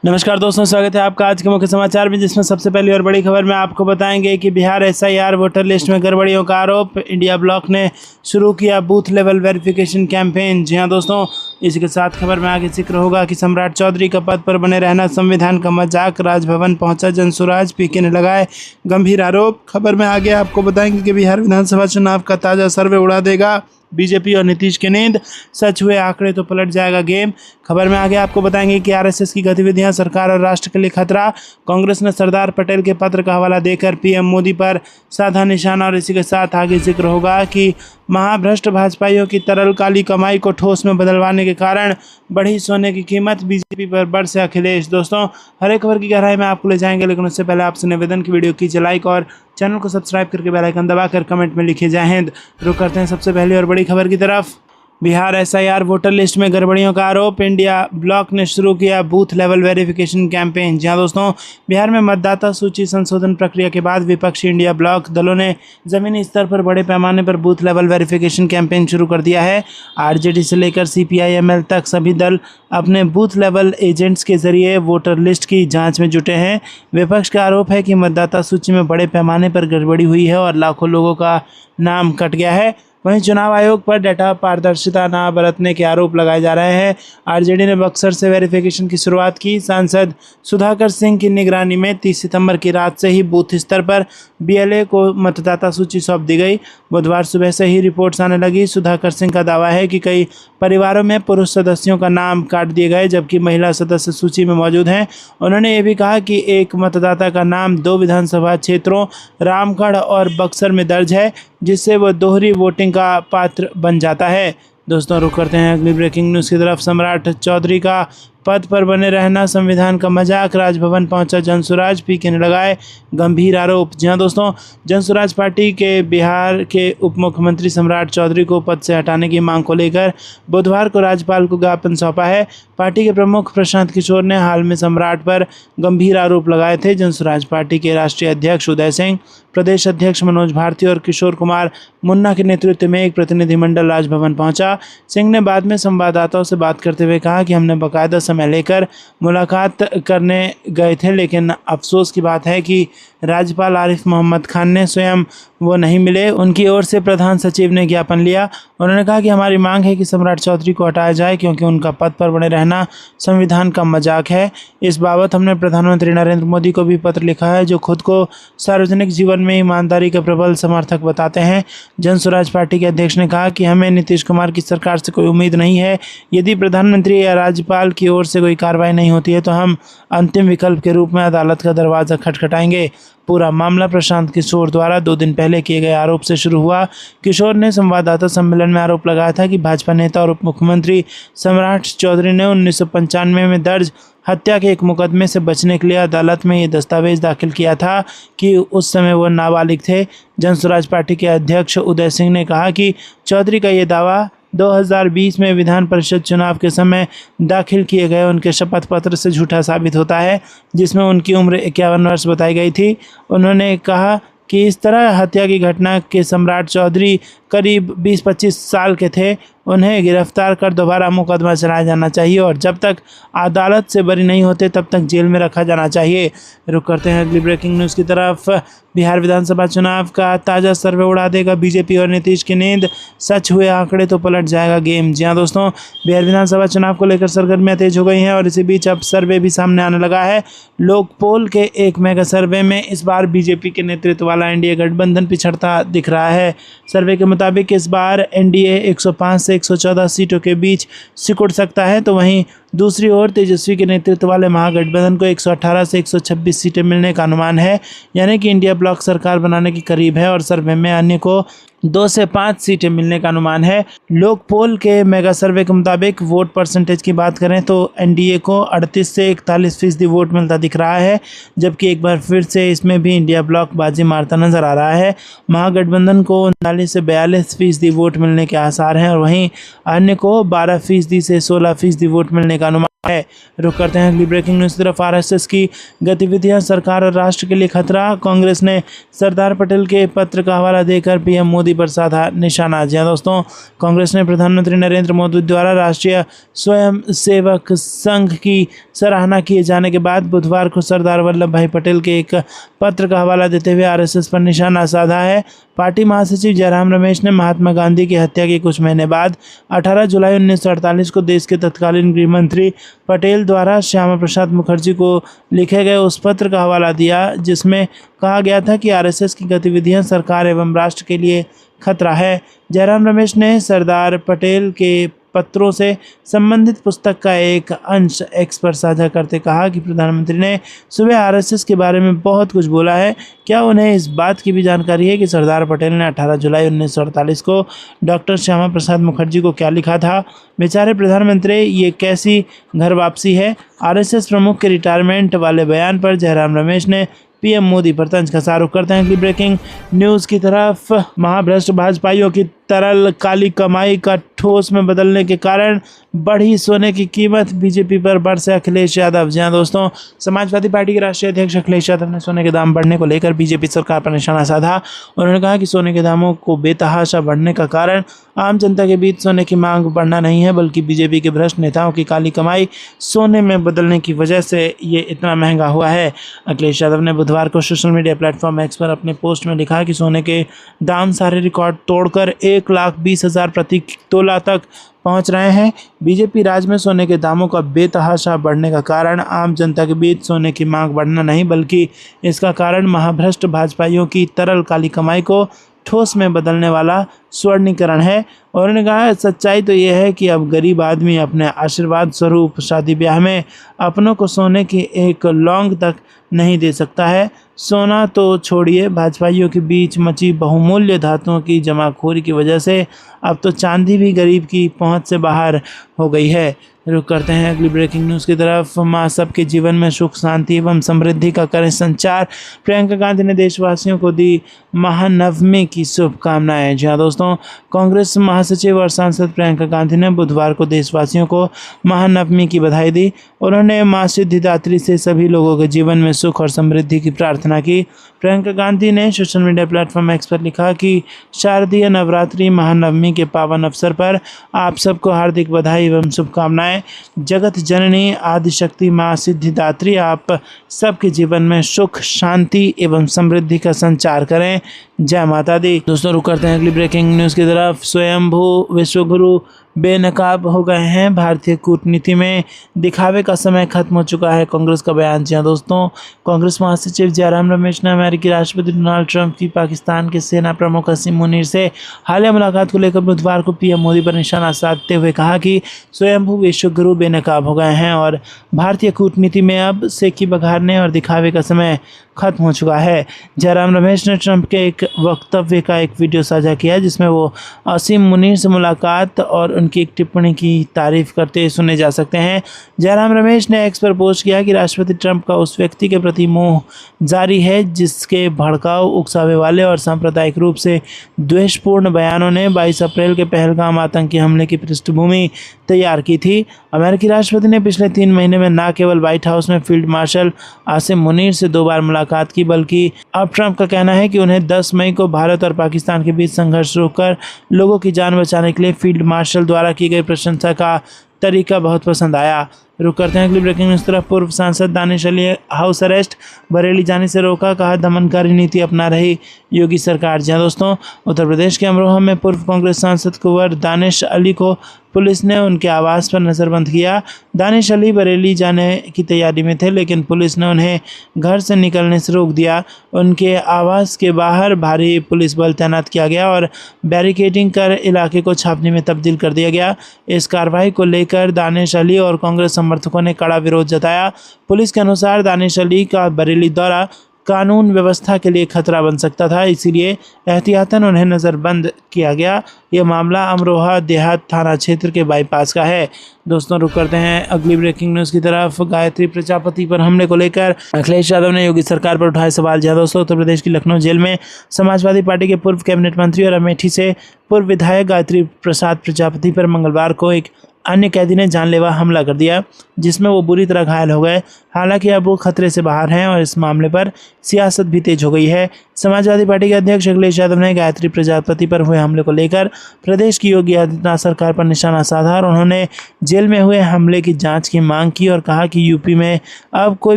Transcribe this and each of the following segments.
नमस्कार दोस्तों, स्वागत है आपका आज के मुख्य समाचार में, जिसमें सबसे पहली और बड़ी खबर में आपको बताएंगे कि बिहार एसआईआर वोटर लिस्ट में गड़बड़ियों का आरोप। इंडिया ब्लॉक ने शुरू किया बूथ लेवल वेरिफिकेशन कैंपेन। जी हां दोस्तों, इसी के साथ खबर में आगे जिक्र होगा कि सम्राट चौधरी का पद पर बने रहना संविधान का मजाक, राजभवन पहुंचा जनसुराज, पीके ने लगाए गंभीर आरोप। खबर में आगे आपको बताएंगे कि बिहार विधानसभा चुनाव का ताज़ा सर्वे उड़ा देगा बीजेपी और नीतीश की नींद, सच हुए आंकड़े तो पलट जाएगा गेम। खबर में आगे आपको बताएंगे कि आरएसएस की गतिविधियां सरकार और राष्ट्र के लिए खतरा। कांग्रेस ने सरदार पटेल के पत्र का हवाला देकर पीएम मोदी पर साधा निशाना। और इसी के साथ आगे जिक्र होगा कि महाभ्रष्ट भाजपाइयों की तरल काली कमाई को ठोस में बदलवाने के कारण बढ़ी सोने की कीमत, बीजेपी पर बरसे अखिलेश। दोस्तों, हर एक खबर की गहराई में आपको ले जाएंगे, लेकिन उससे पहले आपसे निवेदन की वीडियो कीजिए लाइक और चैनल को सब्सक्राइब करके बेल आइकन दबाकर कमेंट में लिखिए जय हिंद। रुक करते हैं सबसे पहली और बड़ी खबर की तरफ। बिहार एसआईआर वोटर लिस्ट में गड़बड़ियों का आरोप। इंडिया ब्लॉक ने शुरू किया बूथ लेवल वेरिफिकेशन कैंपेन। जहां दोस्तों, बिहार में मतदाता सूची संशोधन प्रक्रिया के बाद विपक्षी इंडिया ब्लॉक दलों ने जमीनी स्तर पर बड़े पैमाने पर बूथ लेवल वेरिफिकेशन कैंपेन शुरू कर दिया है। आरजेडी से लेकर सीपीआई-एमएल तक सभी दल अपने बूथ लेवल एजेंट्स के जरिए वोटर लिस्ट की जाँच में जुटे हैं। विपक्ष का आरोप है कि मतदाता सूची में बड़े पैमाने पर गड़बड़ी हुई है और लाखों लोगों का नाम कट गया है। वहीं चुनाव आयोग पर डाटा पारदर्शिता न बरतने के आरोप लगाए जा रहे हैं। आरजेडी ने बक्सर से वेरिफिकेशन की शुरुआत की। सांसद सुधाकर सिंह की निगरानी में 30 सितंबर की रात से ही बूथ स्तर पर बीएलए को मतदाता सूची सौंप दी गई। बुधवार सुबह से ही रिपोर्ट्स आने लगी। सुधाकर सिंह का दावा है कि कई परिवारों में पुरुष सदस्यों का नाम काट दिए गए, जबकि महिला सदस्य सूची में मौजूद हैं। उन्होंने ये भी कहा कि एक मतदाता का नाम 2 विधानसभा क्षेत्रों रामगढ़ और बक्सर में दर्ज है, जिससे वह दोहरी वोटिंग का पात्र बन जाता है। दोस्तों, रुक करते हैं अगली ब्रेकिंग न्यूज़ की तरफ। सम्राट चौधरी का पद पर बने रहना संविधान का मजाक, राजभवन पहुंचा जनसुराज, पीके ने लगाए गंभीर आरोप। जी हां दोस्तों, जनसुराज पार्टी के बिहार के उप मुख्यमंत्री सम्राट चौधरी को पद से हटाने की मांग को लेकर बुधवार को राज्यपाल को ज्ञापन सौंपा है। पार्टी के प्रमुख प्रशांत किशोर ने हाल में सम्राट पर गंभीर आरोप लगाए थे। जनसुराज पार्टी के राष्ट्रीय अध्यक्ष उदय सिंह, प्रदेश अध्यक्ष मनोज भारती और किशोर कुमार मुन्ना के नेतृत्व में एक प्रतिनिधिमंडल राजभवन पहुंचा। सिंह ने बाद में संवाददाताओं से बात करते हुए कहा कि हमने बाकायदा समय लेकर मुलाकात करने गए थे, लेकिन अफसोस की बात है कि राज्यपाल आरिफ मोहम्मद खान ने स्वयं वो नहीं मिले। उनकी ओर से प्रधान सचिव ने ज्ञापन लिया। उन्होंने कहा कि हमारी मांग है कि सम्राट चौधरी को हटाया जाए, क्योंकि उनका पद पर बने रहना संविधान का मजाक है। इस बाबत हमने प्रधानमंत्री नरेंद्र मोदी को भी पत्र लिखा है, जो खुद को सार्वजनिक जीवन में ईमानदारी के प्रबल समर्थक बताते हैं। जनसुराज पार्टी के अध्यक्ष ने कहा कि हमें नीतीश कुमार की सरकार से कोई उम्मीद नहीं है। यदि प्रधानमंत्री या राज्यपाल की ओर से कोई कार्रवाई नहीं होती है तो हम अंतिम विकल्प के रूप में अदालत का दरवाज़ा खटखटाएंगे। पूरा मामला प्रशांत किशोर द्वारा 2 दिन पहले किए गए आरोप से शुरू हुआ। किशोर ने संवाददाता सम्मेलन में आरोप लगाया था कि भाजपा नेता और उप मुख्यमंत्री सम्राट चौधरी ने 1995 में दर्ज हत्या के एक मुकदमे से बचने के लिए अदालत में ये दस्तावेज दाखिल किया था कि उस समय वो नाबालिग थे। जनसुराज पार्टी के अध्यक्ष उदय सिंह ने कहा कि चौधरी का ये दावा 2020 में विधान परिषद चुनाव के समय दाखिल किए गए उनके शपथ पत्र से झूठा साबित होता है, जिसमें उनकी उम्र 51 वर्ष बताई गई थी। उन्होंने कहा कि इस तरह हत्या की घटना के सम्राट चौधरी करीब 20-25 साल के थे। उन्हें गिरफ्तार कर दोबारा मुकदमा चलाया जाना चाहिए और जब तक अदालत से बरी नहीं होते तब तक जेल में रखा जाना चाहिए। रुक करते हैं अगली ब्रेकिंग न्यूज़ की तरफ। बिहार विधानसभा चुनाव का ताज़ा सर्वे उड़ा देगा बीजेपी और नीतीश की नींद, सच हुए आंकड़े तो पलट जाएगा गेम। जी हां दोस्तों, बिहार विधानसभा चुनाव को लेकर सरगर्मियां तेज हो गई हैं और इसी बीच अब सर्वे भी सामने आने लगा है। लोक पोल के एक मेगा सर्वे में इस बार बीजेपी के नेतृत्व वाला एनडीए गठबंधन पिछड़ता दिख रहा है। सर्वे के मुताबिक इस बार एनडीए 105 से 114 सीटों के बीच सिकुड़ सकता है, तो वहीं दूसरी ओर तेजस्वी के नेतृत्व वाले महागठबंधन को 118 से 126 सीटें मिलने का अनुमान है, यानी कि इंडिया ब्लॉक सरकार बनाने के करीब है। और सर्वे में अन्य को 2 से 5 सीटें मिलने का अनुमान है। लोक पोल के मेगा सर्वे के मुताबिक वोट परसेंटेज की बात करें तो एनडीए को 38 से 41% वोट मिलता दिख रहा है, जबकि एक बार फिर से इसमें भी इंडिया ब्लॉक बाजी मारता नजर आ रहा है। महागठबंधन को 39 से 42% वोट मिलने के आसार हैं और वहीं अन्य को 12% से 16% वोट मिलने का अनुमान है। रुक करते हैं अगली ब्रेकिंग न्यूज़ की तरफ। आरएसएस की गतिविधियां सरकार और राष्ट्र के लिए खतरा, कांग्रेस ने सरदार पटेल के पत्र का हवाला देकर पीएम मोदी पर साधा निशाना। जी दोस्तों, कांग्रेस ने प्रधानमंत्री नरेंद्र मोदी द्वारा राष्ट्रीय स्वयंसेवक संघ की सराहना किए जाने के बाद बुधवार को सरदार वल्लभ भाई पटेल के एक पत्र का हवाला देते हुए आरएसएस पर निशाना साधा है। पार्टी महासचिव जयराम रमेश ने महात्मा गांधी की हत्या के कुछ महीने बाद 18 जुलाई 1948 को देश के तत्कालीन गृह मंत्री पटेल द्वारा श्यामा प्रसाद मुखर्जी को लिखे गए उस पत्र का हवाला दिया, जिसमें कहा गया था कि आरएसएस की गतिविधियां सरकार एवं राष्ट्र के लिए खतरा है। जयराम रमेश ने सरदार पटेल के पत्रों से संबंधित पुस्तक का एक अंश एक्स पर साझा करते कहा कि प्रधानमंत्री ने सुबह आरएसएस के बारे में बहुत कुछ बोला है। क्या उन्हें इस बात की भी जानकारी है कि सरदार पटेल ने 18 जुलाई 1948 को डॉक्टर श्यामा प्रसाद मुखर्जी को क्या लिखा था? बेचारे प्रधानमंत्री, ये कैसी घर वापसी है? आरएसएस प्रमुख के रिटायरमेंट वाले बयान पर जयराम रमेश ने पीएम मोदी पर तंज कसा। रुख करते हैं अगली ब्रेकिंग न्यूज़ की तरफ। महाभ्रष्ट भाजपाइयों की तरल काली कमाई का ठोस में बदलने के कारण बढ़ी सोने की कीमत, बीजेपी पर बरसे अखिलेश यादव। जी हाँ दोस्तों, समाजवादी पार्टी के राष्ट्रीय अध्यक्ष अखिलेश यादव ने सोने के दाम बढ़ने को लेकर बीजेपी सरकार पर निशाना साधा। उन्होंने कहा कि सोने के दामों को बेतहाशा बढ़ने का कारण आम जनता के बीच सोने की मांग बढ़ना नहीं है, बल्कि बीजेपी के भ्रष्ट नेताओं की काली कमाई सोने में बदलने की वजह से ये इतना महंगा हुआ है। अखिलेश यादव ने बुधवार को सोशल मीडिया प्लेटफॉर्म एक्स पर अपने पोस्ट में लिखा कि सोने के दाम सारे रिकॉर्ड तोड़कर 1,20,000 प्रति तोला तक पहुंच रहे हैं। बीजेपी राज्य में सोने के दामों का बेतहाशा बढ़ने का कारण आम जनता के बीच सोने की मांग बढ़ना नहीं, बल्कि इसका कारण महाभ्रष्ट भाजपाइयों की तरल काली कमाई को ठोस में बदलने वाला स्वर्णीकरण है। और उन्होंने कहा सच्चाई तो यह है कि अब गरीब आदमी अपने आशीर्वाद स्वरूप शादी ब्याह में अपनों को सोने की एक लौंग तक नहीं दे सकता है। सोना तो छोड़िए, भाजपाइयों के बीच मची बहुमूल्य धातुओं की जमाखोरी की वजह से अब तो चांदी भी गरीब की पहुंच से बाहर हो गई है। रुक करते हैं अगली ब्रेकिंग न्यूज़ की तरफ। माँ सबके जीवन में सुख शांति एवं समृद्धि का करें संचार, प्रियंका गांधी ने देशवासियों को दी महानवमी की शुभकामनाएं। जी हाँ दोस्तों, कांग्रेस महासचिव और सांसद प्रियंका गांधी ने बुधवार को देशवासियों को महानवमी की बधाई दी। उन्होंने माँ सिद्धिदात्री से सभी लोगों के जीवन में सुख और समृद्धि की प्रार्थना की। प्रियंका गांधी ने सोशल मीडिया प्लेटफॉर्म एक्स पर लिखा कि शारदीय नवरात्रि महानवमी के पावन अवसर पर आप सबको हार्दिक बधाई एवं शुभकामनाएं। जगत जननी आदिशक्ति माँ सिद्धिदात्री आप सबके जीवन में सुख शांति एवं समृद्धि का संचार करें। जय माता दी। दोस्तों, रुक करते हैं अगली ब्रेकिंग न्यूज़ की तरफ। स्वयंभू विश्वगुरु बेनकाब हो गए हैं, भारतीय कूटनीति में दिखावे का समय खत्म हो चुका है, कांग्रेस का बयान। जी हाँ दोस्तों, कांग्रेस महासचिव जयराम रमेश ने अमेरिकी राष्ट्रपति डोनाल्ड ट्रंप की पाकिस्तान के सेना प्रमुख हसीम मुनीर से हालिया मुलाकात को लेकर बुधवार को पीएम मोदी पर निशाना साधते हुए कहा कि स्वयंभू विश्वगुरु बेनकाब हो गए हैं और भारतीय कूटनीति में अब सेकी बघारने और दिखावे का समय खत्म हो चुका है। जयराम रमेश ने ट्रंप के एक वक्तव्य का एक वीडियो साझा किया जिसमें वो हसीम मुनीर से मुलाकात और उनकी एक टिप्पणी की तारीफ करते सुने जा सकते हैं। जयराम रमेश ने एक्स पर पोस्ट किया कि राष्ट्रपति ट्रंप का उस व्यक्ति के प्रति मोह जारी है जिसके भड़काऊ, उकसावे वाले और सांप्रदायिक रूप से द्वेषपूर्ण बयानों ने 22 अप्रैल के पहलगाम आतंकी हमले की पृष्ठभूमि तैयार की थी। अमेरिकी राष्ट्रपति ने पिछले 3 महीने में न केवल व्हाइट हाउस में फील्ड मार्शल हसीम मुनीर से 2 बार मुलाकात की, बल्कि अब ट्रंप का कहना है कि उन्हें 10 मई को भारत और पाकिस्तान के बीच संघर्ष रोककर लोगों की जान बचाने के लिए फील्ड मार्शल द्वारा की गई प्रशंसा का तरीका बहुत पसंद आया। रुक करते हैं अगली ब्रेकिंग न्यूज़ तरफ। पूर्व सांसद दानिश अली हाउस अरेस्ट, बरेली जाने से रोका, कहा दमनकारी नीति अपना रही योगी सरकार। जी दोस्तों, उत्तर प्रदेश के अमरोहा में पूर्व कांग्रेस सांसद कुंवर दानिश अली को पुलिस ने उनके आवास पर नज़रबंद किया। दानिश अली बरेली जाने की तैयारी में थे, लेकिन पुलिस ने उन्हें घर से निकलने से रोक दिया। उनके आवास के बाहर भारी पुलिस बल तैनात किया गया और बैरिकेडिंग कर इलाके को छावनी में तब्दील कर दिया गया। इस कार्रवाई को लेकर दानिश अली और कांग्रेस समर्थकों ने कड़ा विरोध जताया। पुलिस के अनुसार दानिश अली का बरेली दौरा कानून व्यवस्था के लिए खतरा बन सकता था, इसीलिए एहतियातन उन्हें नज़रबंद किया गया। यह मामला अमरोहा देहात थाना क्षेत्र के बाईपास का है। दोस्तों, रुक करते हैं अगली ब्रेकिंग न्यूज़ की तरफ। गायत्री प्रजापति पर हमले को लेकर अखिलेश यादव ने योगी सरकार पर उठाए सवाल। जहाँ दोस्तों, उत्तर प्रदेश की लखनऊ जेल में समाजवादी पार्टी के पूर्व कैबिनेट मंत्री और अमेठी से पूर्व विधायक गायत्री प्रसाद प्रजापति पर मंगलवार को एक अन्य कैदी ने जानलेवा हमला कर दिया, जिसमें वो बुरी तरह घायल हो गए। हालांकि अब वो खतरे से बाहर हैं और इस मामले पर सियासत भी तेज हो गई है। समाजवादी पार्टी के अध्यक्ष अखिलेश यादव ने गायत्री प्रजापति पर हुए हमले को लेकर प्रदेश की योगी आदित्यनाथ सरकार पर निशाना साधा और उन्होंने जेल में हुए हमले की जांच की मांग की और कहा कि यूपी में अब कोई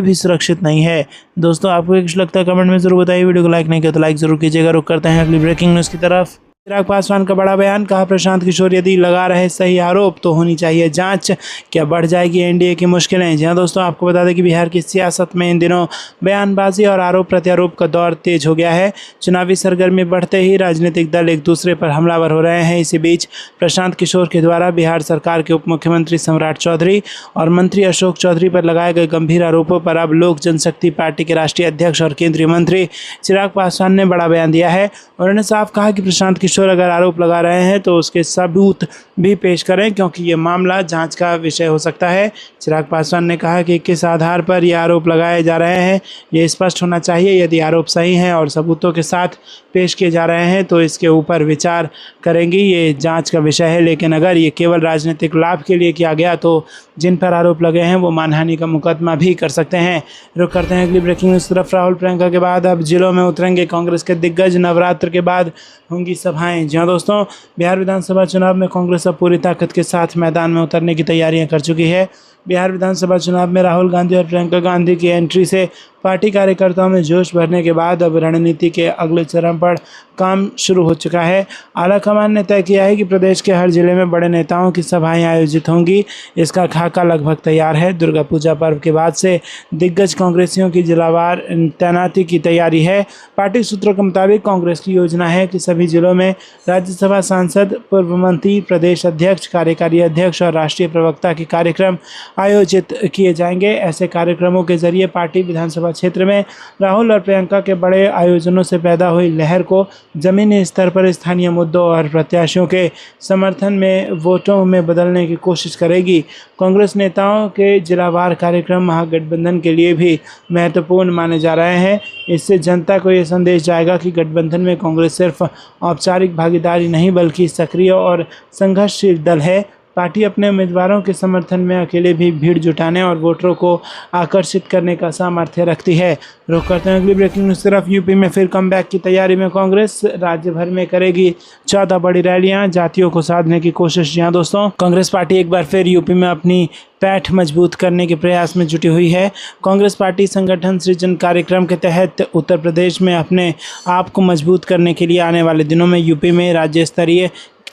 भी सुरक्षित नहीं है। दोस्तों, आपको कुछ लगता है कमेंट में जरूर बताइए। वीडियो को लाइक नहीं किया तो लाइक जरूर कीजिएगा। रुक करते हैं अगली ब्रेकिंग न्यूज़ की तरफ। चिराग पासवान का बड़ा बयान, कहा प्रशांत किशोर यदि लगा रहे सही आरोप तो होनी चाहिए जांच, क्या बढ़ जाएगी एनडीए की मुश्किलें। जी हाँ दोस्तों, आपको बता दें कि बिहार की सियासत में इन दिनों बयानबाजी और आरोप प्रत्यारोप का दौर तेज हो गया है। चुनावी सरगर्मी बढ़ते ही राजनीतिक दल एक दूसरे पर हमलावर हो रहे हैं। इसी बीच प्रशांत किशोर के द्वारा बिहार सरकार के उप मुख्यमंत्री सम्राट चौधरी और मंत्री अशोक चौधरी पर लगाए गए गंभीर आरोपों पर अब लोक जनशक्ति पार्टी के राष्ट्रीय अध्यक्ष और केंद्रीय मंत्री चिराग पासवान ने बड़ा बयान दिया है। उन्होंने साफ कहा कि प्रशांत किशोर अगर आरोप लगा रहे हैं तो उसके सबूत भी पेश करें, क्योंकि ये मामला जांच का विषय हो सकता है। चिराग पासवान ने कहा कि किस आधार पर ये आरोप लगाए जा रहे हैं ये स्पष्ट होना चाहिए। यदि आरोप सही हैं और सबूतों के साथ पेश किए जा रहे हैं तो इसके ऊपर विचार करेंगी, ये जांच का विषय है। लेकिन अगर ये केवल राजनीतिक लाभ के लिए किया गया तो जिन पर आरोप लगे हैं वो मानहानि का मुकदमा भी कर सकते हैं। रुक करते हैं अगली ब्रेकिंग न्यूज़ तरफ। राहुल प्रियंका के बाद अब जिलों में उतरेंगे कांग्रेस के दिग्गज, नवरात्र के बाद होंगी सभाएं। जी हाँ दोस्तों, बिहार विधानसभा चुनाव में कांग्रेस अब पूरी ताकत के साथ मैदान में उतरने की तैयारियां कर चुकी है। बिहार विधानसभा चुनाव में राहुल गांधी और प्रियंका गांधी की एंट्री से पार्टी कार्यकर्ताओं में जोश भरने के बाद अब रणनीति के अगले चरण पर काम शुरू हो चुका है। आलाकमान ने तय किया है कि प्रदेश के हर जिले में बड़े नेताओं की सभाएं आयोजित होंगी। इसका खाका लगभग तैयार है। दुर्गा पूजा पर्व के बाद से दिग्गज कांग्रेसियों की जिलावार तैनाती की तैयारी है। पार्टी सूत्रों के मुताबिक कांग्रेस की योजना है कि सभी जिलों में राज्यसभा सांसद, पूर्व मंत्री, प्रदेश अध्यक्ष, कार्यकारी अध्यक्ष और राष्ट्रीय प्रवक्ता के कार्यक्रम आयोजित किए जाएंगे। ऐसे कार्यक्रमों के जरिए पार्टी विधानसभा क्षेत्र में राहुल और प्रियंका के बड़े आयोजनों से पैदा हुई लहर को जमीनी स्तर पर स्थानीय मुद्दों और प्रत्याशियों के समर्थन में वोटों में बदलने की कोशिश करेगी। कांग्रेस नेताओं के जिलावार कार्यक्रम महागठबंधन के लिए भी महत्वपूर्ण माने जा रहे हैं। इससे जनता को ये संदेश जाएगा कि गठबंधन में कांग्रेस सिर्फ औपचारिक भागीदारी नहीं बल्कि सक्रिय और संघर्षशील दल है। पार्टी अपने उम्मीदवारों के समर्थन में अकेले भी भीड़ जुटाने और वोटरों को आकर्षित करने का सामर्थ्य रखती है। रुक करते हैं अगली ब्रेकिंग न्यूज़ तरफ। यूपी में फिर कमबैक की तैयारी में कांग्रेस, राज्य भर में करेगी 14 बड़ी रैलियां, जातियों को साधने की कोशिश। जी हाँ दोस्तों, कांग्रेस पार्टी एक बार फिर यूपी में अपनी पैठ मजबूत करने के प्रयास में जुटी हुई है। कांग्रेस पार्टी संगठन सृजन कार्यक्रम के तहत उत्तर प्रदेश में अपने आप को मजबूत करने के लिए आने वाले दिनों में यूपी में राज्य स्तरीय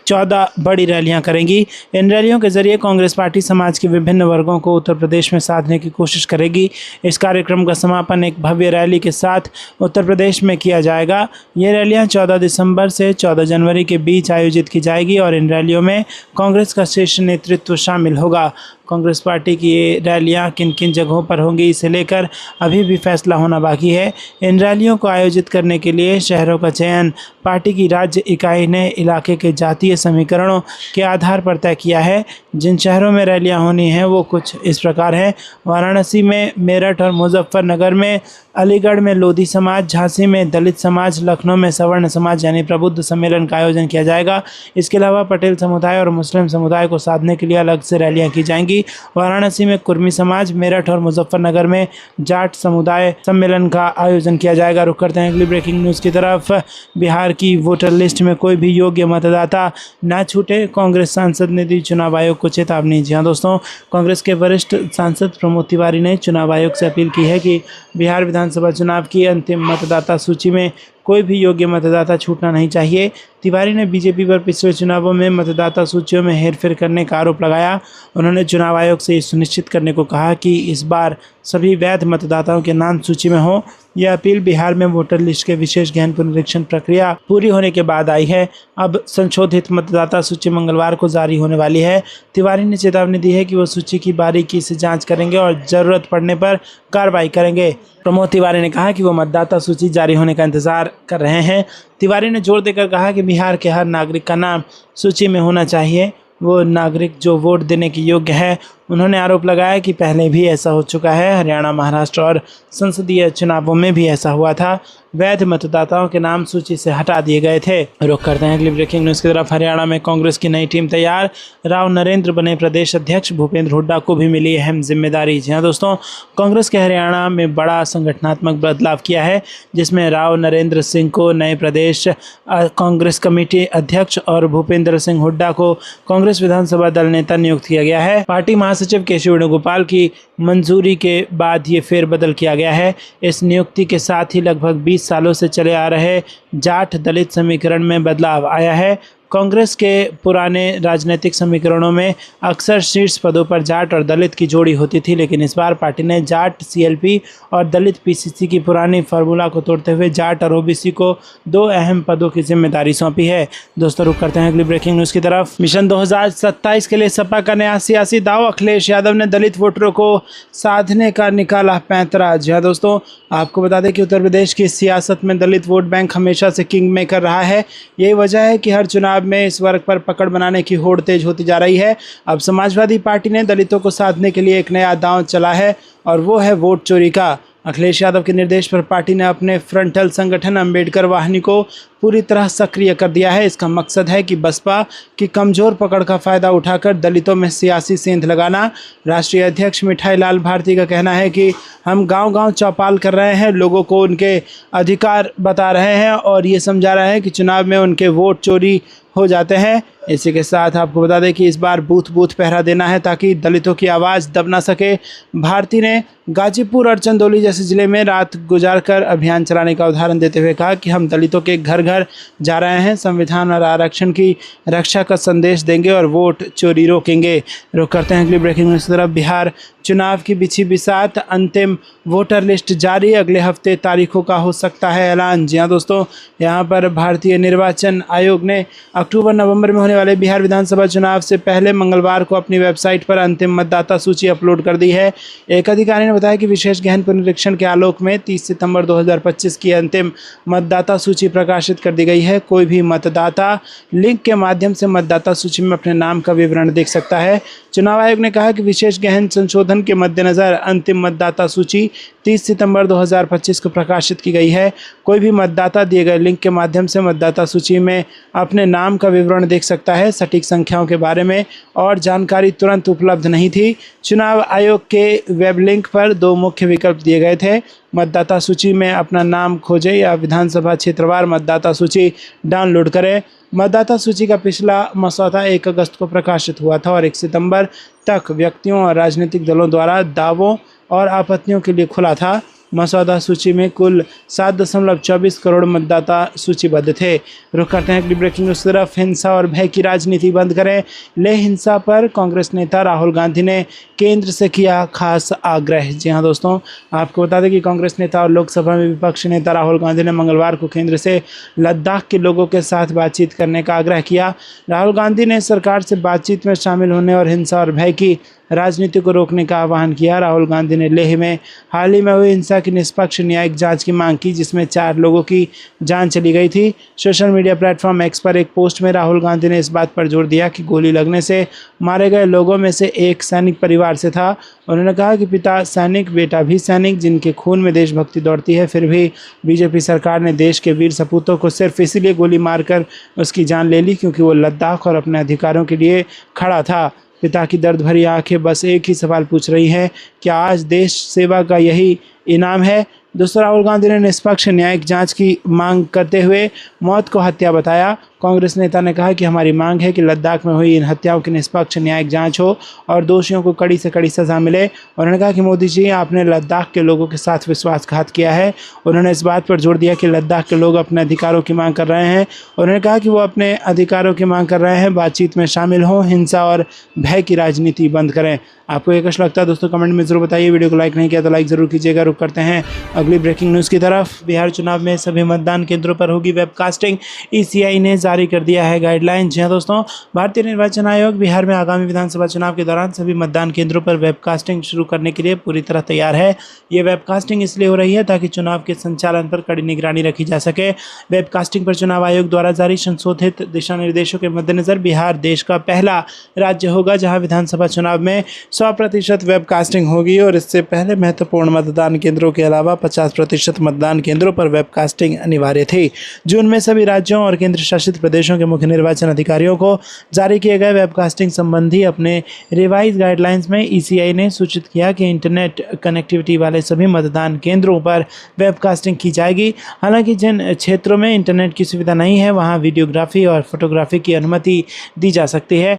14 बड़ी रैलियां करेंगी। इन रैलियों के जरिए कांग्रेस पार्टी समाज के विभिन्न वर्गों को उत्तर प्रदेश में साधने की कोशिश करेगी। इस कार्यक्रम का समापन एक भव्य रैली के साथ उत्तर प्रदेश में किया जाएगा। ये रैलियां 14 दिसंबर से 14 जनवरी के बीच आयोजित की जाएगी और इन रैलियों में कांग्रेस का शीर्ष नेतृत्व शामिल होगा। कांग्रेस पार्टी की ये रैलियां किन किन जगहों पर होंगी इसे लेकर अभी भी फैसला होना बाकी है। इन रैलियों को आयोजित करने के लिए शहरों का चयन पार्टी की राज्य इकाई ने इलाके के जातीय समीकरणों के आधार पर तय किया है। जिन शहरों में रैलियां होनी हैं वो कुछ इस प्रकार हैं: वाराणसी में, मेरठ और मुजफ्फरनगर में, अलीगढ़ में लोधी समाज, झांसी में दलित समाज, लखनऊ में सवर्ण समाज यानी प्रबुद्ध सम्मेलन का आयोजन किया जाएगा। इसके अलावा पटेल समुदाय और मुस्लिम समुदाय को साधने के लिए अलग से रैलियां की जाएंगी। वाराणसी में कुर्मी समाज, मेरठ और मुजफ्फरनगर में जाट समुदाय सम्मेलन का आयोजन किया जाएगा। रुक करते हैं अगली ब्रेकिंग न्यूज़ की तरफ। बिहार की वोटर लिस्ट में कोई भी योग्य मतदाता ना छूटे, कांग्रेस सांसद ने दी चुनाव आयोग को चेतावनी। जी हाँ दोस्तों, कांग्रेस के वरिष्ठ सांसद प्रमोद तिवारी ने चुनाव आयोग से अपील की है कि बिहार विधानसभा चुनाव की अंतिम मतदाता सूची में कोई भी योग्य मतदाता छूटना नहीं चाहिए। तिवारी ने बीजेपी पर पिछले चुनावों में मतदाता सूचियों में हेरफेर करने का आरोप लगाया। उन्होंने चुनाव आयोग से ये सुनिश्चित करने को कहा कि इस बार सभी वैध मतदाताओं के नाम सूची में हो। यह अपील बिहार में वोटर लिस्ट के विशेष गहन पुनरीक्षण प्रक्रिया पूरी होने के बाद आई है। अब संशोधित मतदाता सूची मंगलवार को जारी होने वाली है। तिवारी ने चेतावनी दी है कि वो सूची की बारीकी से जांच करेंगे और जरूरत पड़ने पर कार्रवाई करेंगे। प्रमोद तिवारी ने कहा कि वो मतदाता सूची जारी होने का इंतजार कर रहे हैं। तिवारी ने जोर देकर कहा कि बिहार के हर नागरिक का नाम सूची में होना चाहिए। वो नागरिक जो वोट देने के योग्य है उन्होंने आरोप लगाया कि पहले भी ऐसा हो चुका है, हरियाणा, महाराष्ट्र और संसदीय चुनावों में भी ऐसा हुआ था। वैध मतदाताओं के नाम सूची से हटा दिए गए थे। रुख करते हैं अगली ब्रेकिंग न्यूज़ की तरफ। हरियाणा में कांग्रेस की नई टीम तैयार, राव नरेंद्र बने प्रदेश अध्यक्ष, भूपेंद्र हुड्डा को भी मिली अहम जिम्मेदारी। जी हाँ दोस्तों, कांग्रेस के हरियाणा में बड़ा संगठनात्मक बदलाव किया है, जिसमें राव नरेंद्र सिंह को नए प्रदेश कांग्रेस कमेटी अध्यक्ष और भूपेंद्र सिंह हुड्डा को कांग्रेस विधानसभा दल नेता नियुक्त किया गया है। पार्टी महासचिव केशव वेणुगोपाल की मंजूरी के बाद ये फेरबदल किया गया है। इस नियुक्ति के साथ ही लगभग 20 सालों से चले आ रहे जाट दलित समीकरण में बदलाव आया है। कांग्रेस के पुराने राजनीतिक समीकरणों में अक्सर शीर्ष पदों पर जाट और दलित की जोड़ी होती थी, लेकिन इस बार पार्टी ने जाट सीएलपी और दलित पीसीसी की पुरानी फार्मूला को तोड़ते हुए जाट और ओबीसी को 2 अहम पदों की जिम्मेदारी सौंपी है। दोस्तों रुक करते हैं अगली ब्रेकिंग न्यूज़ की तरफ। मिशन 2027 के लिए सपा का नया सियासी दाव, अखिलेश यादव ने दलित वोटरों को साधने का निकाला पैंतरा। जी हाँ दोस्तों, आपको बता दें कि उत्तर प्रदेश की सियासत में दलित वोट बैंक हमेशा से किंग मेकर रहा है। यही वजह है कि हर चुनाव में इस वर्ग पर पकड़ बनाने की होड़ तेज होती जा रही है। अब समाजवादी पार्टी ने दलितों को साधने के लिए एक नया दांव चला है और वो है वोट चोरी का। अखिलेश यादव के निर्देश पर पार्टी ने अपने फ्रंटल संगठन अंबेडकर वाहिनी को पूरी तरह सक्रिय कर दिया है। इसका मकसद है कि बसपा की कमजोर पकड़ का फायदा उठाकर दलितों में सियासी सेंध लगाना। राष्ट्रीय अध्यक्ष मिठाई लाल भारती का कहना है कि हम गांव-गांव चौपाल कर रहे हैं, लोगों को उनके अधिकार बता रहे हैं और ये समझा रहे हैं कि चुनाव में उनके वोट चोरी हो जाते हैं। इसी के साथ आपको बता दें कि इस बार बूथ बूथ पहरा देना है ताकि दलितों की आवाज़ दब ना सके। भारती ने गाजीपुर और चंदौली जैसे ज़िले में रात गुजारकर अभियान चलाने का उदाहरण देते हुए कहा कि हम दलितों के घर घर जा रहे हैं, संविधान और आरक्षण की रक्षा का संदेश देंगे और वोट चोरी रोकेंगे। रुक करते हैं अगली ब्रेकिंग न्यूज़ की तरफ। बिहार चुनाव की बिछी बिसात, अंतिम वोटर लिस्ट जारी, अगले हफ्ते तारीखों का हो सकता है ऐलान। जी हाँ दोस्तों, यहाँ पर भारतीय निर्वाचन आयोग ने अक्टूबर-नवंबर में होने वाले बिहार विधानसभा चुनाव से पहले मंगलवार को अपनी वेबसाइट पर अंतिम मतदाता सूची अपलोड कर दी है। एक अधिकारी ने बताया कि विशेष गहन पुनरीक्षण के आलोक में 30 सितंबर 2025 की अंतिम मतदाता सूची प्रकाशित कर दी गई है। कोई भी मतदाता लिंक के माध्यम से मतदाता सूची में अपने नाम का विवरण देख सकता है। चुनाव आयोग ने कहा कि विशेष गहन संशोधन के मद्देनज़र अंतिम मतदाता सूची 30 सितंबर 2025 को प्रकाशित की गई है। कोई भी मतदाता दिए गए लिंक के माध्यम से मतदाता सूची में अपने नाम का विवरण देख सकता है। सटीक संख्याओं के बारे में और जानकारी तुरंत उपलब्ध नहीं थी। चुनाव आयोग के वेब लिंक पर 2 मुख्य विकल्प दिए गए थे, मतदाता सूची में अपना नाम खोजें या विधानसभा क्षेत्रवार मतदाता सूची डाउनलोड करें। मतदाता सूची का पिछला मसौदा 1 अगस्त को प्रकाशित हुआ था और 1 सितंबर तक व्यक्तियों और राजनीतिक दलों द्वारा दावों और आपत्तियों के लिए खुला था। मसौदा सूची में कुल 7.24 करोड़ मतदाता सूचीबद्ध थे। रुख करते हैं अगली ब्रेकिंग न्यूज़ की तरफ। हिंसा और भय की राजनीति बंद करें, ले हिंसा पर कांग्रेस नेता राहुल गांधी ने केंद्र से किया खास आग्रह। जी हाँ दोस्तों, आपको बता दें कि कांग्रेस नेता और लोकसभा में विपक्षी नेता राहुल गांधी ने मंगलवार को केंद्र से लद्दाख के लोगों के साथ बातचीत करने का आग्रह किया। राहुल गांधी ने सरकार से बातचीत में शामिल होने और हिंसा और भय की राजनीति को रोकने का आह्वान किया। राहुल गांधी ने लेह में हाल ही में हुई हिंसा की निष्पक्ष न्यायिक जांच की मांग की, जिसमें 4 लोगों की जान चली गई थी। सोशल मीडिया प्लेटफॉर्म एक्स पर एक पोस्ट में राहुल गांधी ने इस बात पर जोर दिया कि गोली लगने से मारे गए लोगों में से एक सैनिक परिवार से था। उन्होंने कहा कि पिता सैनिक, बेटा भी सैनिक, जिनके खून में देशभक्ति दौड़ती है, फिर भी बीजेपी सरकार ने देश के वीर सपूतों को सिर्फ इसीलिए गोली मारकर उसकी जान ले ली क्योंकि वो लद्दाख और अपने अधिकारों के लिए खड़ा था। पिता की दर्द भरी आंखें बस एक ही सवाल पूछ रही हैं, क्या आज देश सेवा का यही इनाम है? दोस्तों, राहुल गांधी ने निष्पक्ष न्यायिक जांच की मांग करते हुए मौत को हत्या बताया। कांग्रेस नेता ने कहा कि हमारी मांग है कि लद्दाख में हुई इन हत्याओं की निष्पक्ष न्यायिक जांच हो और दोषियों को कड़ी से कड़ी सज़ा मिले। उन्होंने कहा कि मोदी जी, आपने लद्दाख के लोगों के साथ विश्वासघात किया है। उन्होंने इस बात पर जोर दिया कि लद्दाख के लोग अपने अधिकारों की मांग कर रहे हैं। उन्होंने कहा कि वो अपने अधिकारों की मांग कर रहे हैं, बातचीत में शामिल हों, हिंसा और भय की राजनीति बंद करें। आपको ये कुछ लगता है दोस्तों, कमेंट में ज़रूर बताइए। वीडियो को लाइक नहीं किया तो लाइक ज़रूर कीजिएगा। रुक करते हैं अगली ब्रेकिंग न्यूज़ की तरफ। बिहार चुनाव में सभी मतदान केंद्रों पर होगी वेबकास्टिंग। ईसीआई ने जारी कर दिया है गाइडलाइन। जी हाँ दोस्तों, भारतीय निर्वाचन आयोग बिहार में आगामी विधानसभा चुनाव के दौरान सभी मतदान केंद्रों पर वेबकास्टिंग शुरू करने के लिए पूरी तरह तैयार है। ये वेबकास्टिंग इसलिए हो रही है ताकि चुनाव के संचालन पर कड़ी निगरानी रखी जा सके। वेबकास्टिंग पर चुनाव आयोग द्वारा जारी संशोधित दिशा निर्देशों के मद्देनजर बिहार देश का पहला राज्य होगा जहां विधानसभा चुनाव में 100% वेबकास्टिंग होगी और इससे पहले महत्वपूर्ण मतदान केंद्रों के अलावा 50% मतदान केंद्रों पर वेबकास्टिंग अनिवार्य थी। जून में सभी राज्यों और केंद्र शासित प्रदेशों के मुख्य निर्वाचन अधिकारियों को जारी किए गए वेबकास्टिंग संबंधी अपने रिवाइज गाइडलाइंस में ईसीआई ने सूचित किया कि इंटरनेट कनेक्टिविटी वाले सभी मतदान केंद्रों पर वेबकास्टिंग की जाएगी। हालांकि जिन क्षेत्रों में इंटरनेट की सुविधा नहीं है वहां वीडियोग्राफी और फोटोग्राफी की अनुमति दी जा सकती है।